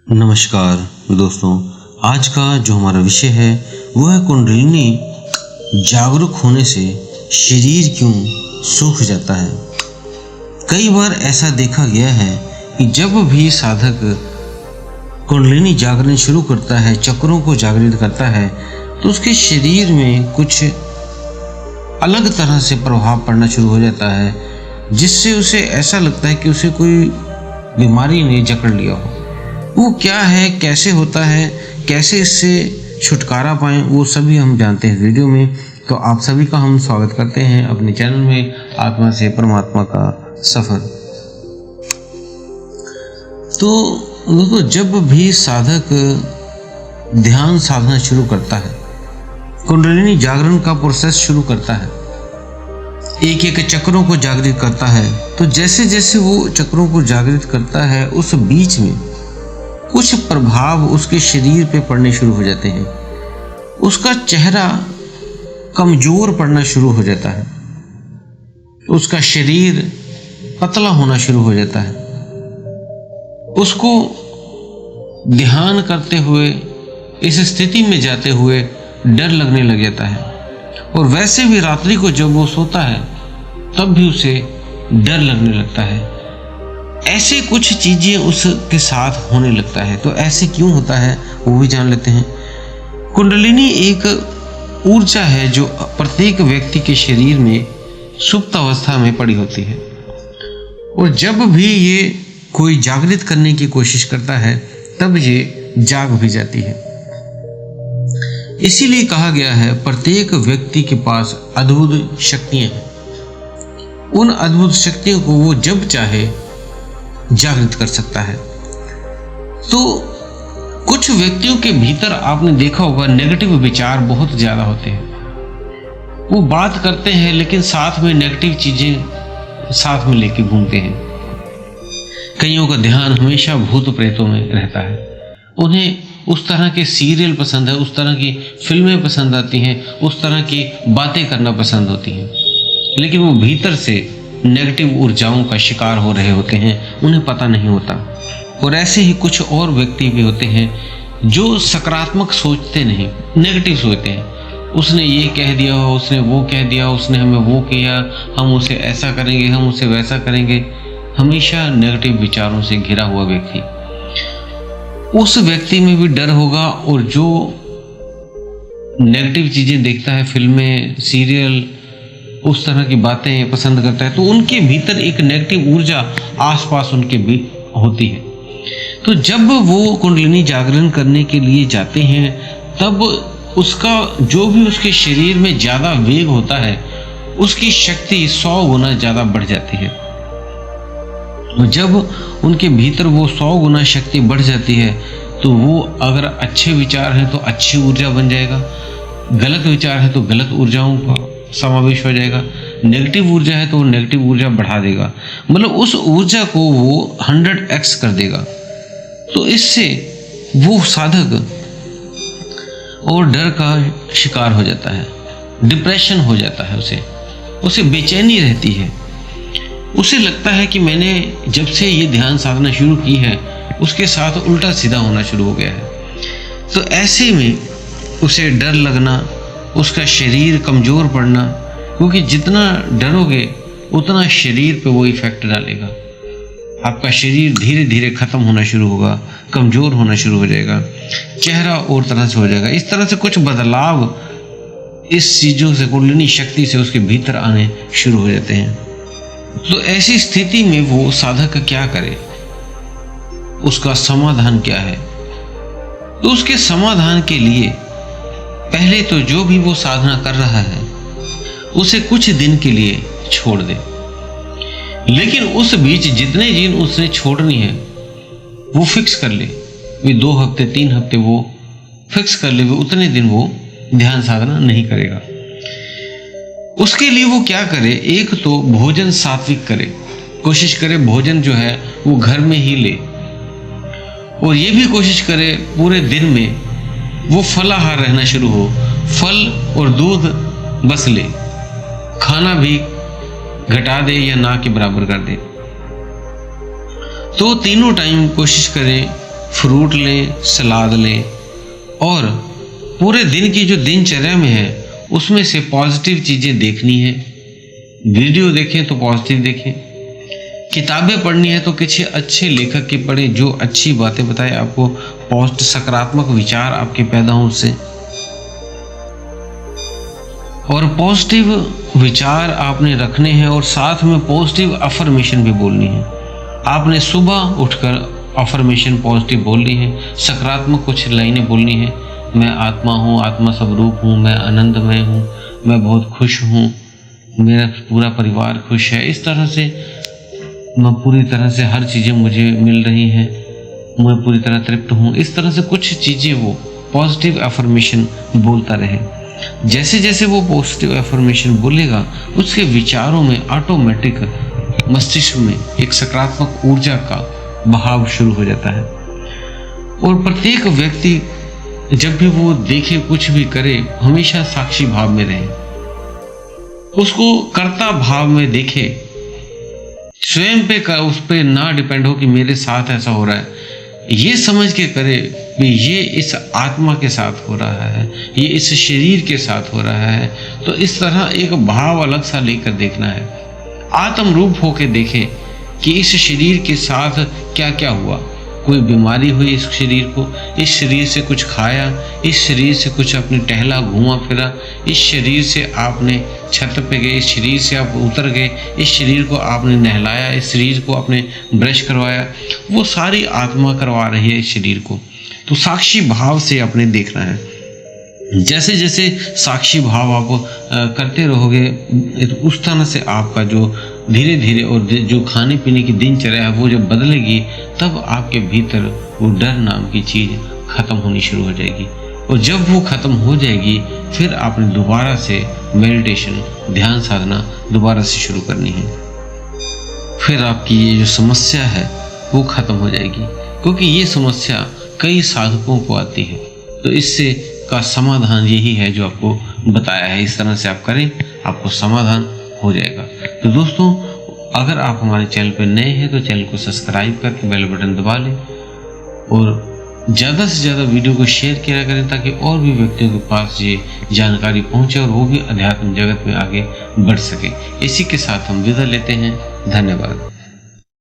नमस्कार दोस्तों, आज का जो हमारा विषय है वो है कुंडलिनी जागरूक होने से शरीर क्यों सूख जाता है। कई बार ऐसा देखा गया है कि जब भी साधक कुंडलिनी जागरण शुरू करता है, चक्रों को जागृत करता है, तो उसके शरीर में कुछ अलग तरह से प्रभाव पड़ना शुरू हो जाता है, जिससे उसे ऐसा लगता है कि उसे कोई बीमारी ने जकड़ लिया हो। वो क्या है, कैसे होता है, कैसे इससे छुटकारा पाएं, वो सभी हम जानते हैं वीडियो में। तो आप सभी का हम स्वागत करते हैं अपने चैनल में आत्मा से परमात्मा का सफर। तो दोस्तों, जब भी साधक ध्यान साधना शुरू करता है, कुंडलिनी जागरण का प्रोसेस शुरू करता है, एक एक चक्रों को जागृत करता है, तो जैसे जैसे वो चक्रों को जागृत करता है, उस बीच में कुछ प्रभाव उसके शरीर पे पड़ने शुरू हो जाते हैं। उसका चेहरा कमजोर पड़ना शुरू हो जाता है, उसका शरीर पतला होना शुरू हो जाता है। उसको ध्यान करते हुए, इस स्थिति में जाते हुए डर लगने लग जाता है। और वैसे भी रात्रि को जब वो सोता है तब भी उसे डर लगने लगता है। ऐसे कुछ चीजें उसके साथ होने लगता है। तो ऐसे क्यों होता है वो भी जान लेते हैं। कुंडलिनी एक ऊर्जा है जो प्रत्येक व्यक्ति के शरीर में सुप्त अवस्था में पड़ी होती है, और जब भी ये कोई जागृत करने की कोशिश करता है तब ये जाग भी जाती है। इसीलिए कहा गया है प्रत्येक व्यक्ति के पास अद्भुत शक्तियां हैं। उन अद्भुत शक्तियों को वो जब चाहे जागृत कर सकता है। तो कुछ व्यक्तियों के भीतर आपने देखा होगा नेगेटिव विचार बहुत ज्यादा होते हैं। वो बात करते हैं लेकिन साथ में नेगेटिव चीजें साथ में लेके घूमते हैं। कईयों का ध्यान हमेशा भूत प्रेतों में रहता है। उन्हें उस तरह के सीरियल पसंद है, उस तरह की फिल्में पसंद आती हैं, उस तरह की बातें करना पसंद होती हैं, लेकिन वो भीतर से नेगेटिव ऊर्जाओं का शिकार हो रहे होते हैं, उन्हें पता नहीं होता। और ऐसे ही कुछ और व्यक्ति भी होते हैं जो सकारात्मक सोचते नहीं, नेगेटिव सोचते हैं। उसने ये कह दिया, उसने वो कह दिया, उसने हमें वो किया, हम उसे ऐसा करेंगे, हम उसे वैसा करेंगे। हमेशा नेगेटिव विचारों से घिरा हुआ व्यक्ति, उस व्यक्ति में भी डर होगा। और जो नेगेटिव चीजें देखता है, फिल्में, सीरियल, उस तरह की बातें पसंद करता है, तो उनके भीतर एक नेगेटिव ऊर्जा आसपास उनके भी होती है। तो जब वो कुंडलिनी जागरण करने के लिए जाते हैं तब उसका जो भी उसके शरीर में ज्यादा वेग होता है, उसकी शक्ति 100 गुना ज्यादा बढ़ जाती है। और जब उनके भीतर वो 100 गुना शक्ति बढ़ जाती है, तो वो अगर अच्छे विचार हैं तो अच्छी ऊर्जा बन जाएगा, गलत विचार है तो गलत ऊर्जाओं का समावेश हो जाएगा, नेगेटिव ऊर्जा है तो वो नेगेटिव ऊर्जा बढ़ा देगा, मतलब उस ऊर्जा को वो 100x कर देगा। तो इससे वो साधक और डर का शिकार हो जाता है, डिप्रेशन हो जाता है, उसे बेचैनी रहती है। उसे लगता है कि मैंने जब से ये ध्यान साधना शुरू की है उसके साथ उल्टा सीधा होना शुरू हो गया है। तो ऐसे में उसे डर लगना, उसका शरीर कमजोर पड़ना, क्योंकि जितना डरोगे उतना शरीर पे वो इफेक्ट डालेगा। आपका शरीर धीरे धीरे खत्म होना शुरू होगा, कमजोर होना शुरू हो जाएगा, चेहरा और तरह से हो जाएगा। इस तरह से कुछ बदलाव इस चीजों से, कुंडलिनी शक्ति से उसके भीतर आने शुरू हो जाते हैं। तो ऐसी स्थिति में वो साधक क्या करे, उसका समाधान क्या है? तो उसके समाधान के लिए पहले तो जो भी वो साधना कर रहा है उसे कुछ दिन के लिए छोड़ दे। लेकिन उस बीच जितने दिन उसने छोड़नी है वो फिक्स कर ले। वे 2 हफ्ते 3 हफ्ते वो फिक्स कर ले, वे उतने दिन वो ध्यान साधना नहीं करेगा। उसके लिए वो क्या करे, एक तो भोजन सात्विक करे, कोशिश करे भोजन जो है वो घर में ही ले। और ये भी कोशिश करे पूरे दिन में वो फलाहार रहना शुरू हो, फल और दूध बस ले, खाना भी घटा दे या ना के बराबर कर दे। तो तीनों टाइम कोशिश करें फ्रूट लें, सलाद लें और पूरे दिन की जो दिनचर्या में है उसमें से पॉजिटिव चीज़ें देखनी है। वीडियो देखें तो पॉजिटिव देखें, किताबें पढ़नी है तो किसी अच्छे लेखक की पढ़ें जो अच्छी बातें बताए आपको, सकारात्मक विचार आपके पैदा हों उससे। और पॉजिटिव विचार आपने रखने हैं और साथ में पॉजिटिव अफर्मेशन भी बोलनी है। आपने सुबह उठकर अफर्मेशन पॉजिटिव बोलनी है, सकारात्मक कुछ लाइनें बोलनी है। मैं आत्मा हूँ, आत्मा स्वरूप हूँ, मैं आनंदमय हूँ, मैं बहुत खुश हूँ, मेरा पूरा परिवार खुश है। इस तरह से मैं पूरी तरह से हर चीज़ें मुझे मिल रही हैं, मैं पूरी तरह तृप्त हूँ। इस तरह से कुछ चीज़ें वो पॉजिटिव अफर्मेशन बोलता रहे। जैसे जैसे वो पॉजिटिव अफर्मेशन बोलेगा उसके विचारों में ऑटोमेटिक मस्तिष्क में एक सकारात्मक ऊर्जा का बहाव शुरू हो जाता है। और प्रत्येक व्यक्ति जब भी वो देखे, कुछ भी करे, हमेशा साक्षी भाव में रहे, उसको कर्ता भाव में देखे, स्वयं पे उस पे ना डिपेंड हो कि मेरे साथ ऐसा हो रहा है, ये समझ के करे कि ये इस आत्मा के साथ हो रहा है, ये इस शरीर के साथ हो रहा है। तो इस तरह एक भाव अलग सा लेकर देखना है, आत्म रूप होके देखें कि इस शरीर के साथ क्या क्या हुआ। कोई बीमारी हुई इस शरीर को, इस शरीर से कुछ खाया, इस शरीर से कुछ अपने टहला घूमा फिरा, इस शरीर से आपने छत पे गए, इस शरीर से आप उतर गए, इस शरीर को आपने नहलाया, इस शरीर को आपने ब्रश करवाया, वो सारी आत्मा करवा रही है इस शरीर को। तो साक्षी भाव से आपने देखना है। जैसे जैसे साक्षी भाव आप करते रहोगे उस तरह से आपका जो धीरे धीरे और जो खाने पीने की दिनचर्या है वो जब बदलेगी, तब आपके भीतर वो डर नाम की चीज़ खत्म होनी शुरू हो जाएगी। और जब वो खत्म हो जाएगी फिर आपने दोबारा से मेडिटेशन, ध्यान साधना दोबारा से शुरू करनी है। फिर आपकी ये जो समस्या है वो खत्म हो जाएगी, क्योंकि ये समस्या कई साधकों को आती है। तो इससे का समाधान यही है जो आपको बताया है। इस तरह से आप करें, आपको समाधान हो जाएगा। तो दोस्तों, अगर आप हमारे चैनल पर नए हैं तो चैनल को सब्सक्राइब करके बेल बटन दबा लें और ज़्यादा से ज़्यादा वीडियो को शेयर किया करें ताकि और भी व्यक्तियों के पास ये जानकारी पहुंचे और वो भी अध्यात्म जगत में आगे बढ़ सके। इसी के साथ हम विदा लेते हैं। धन्यवाद।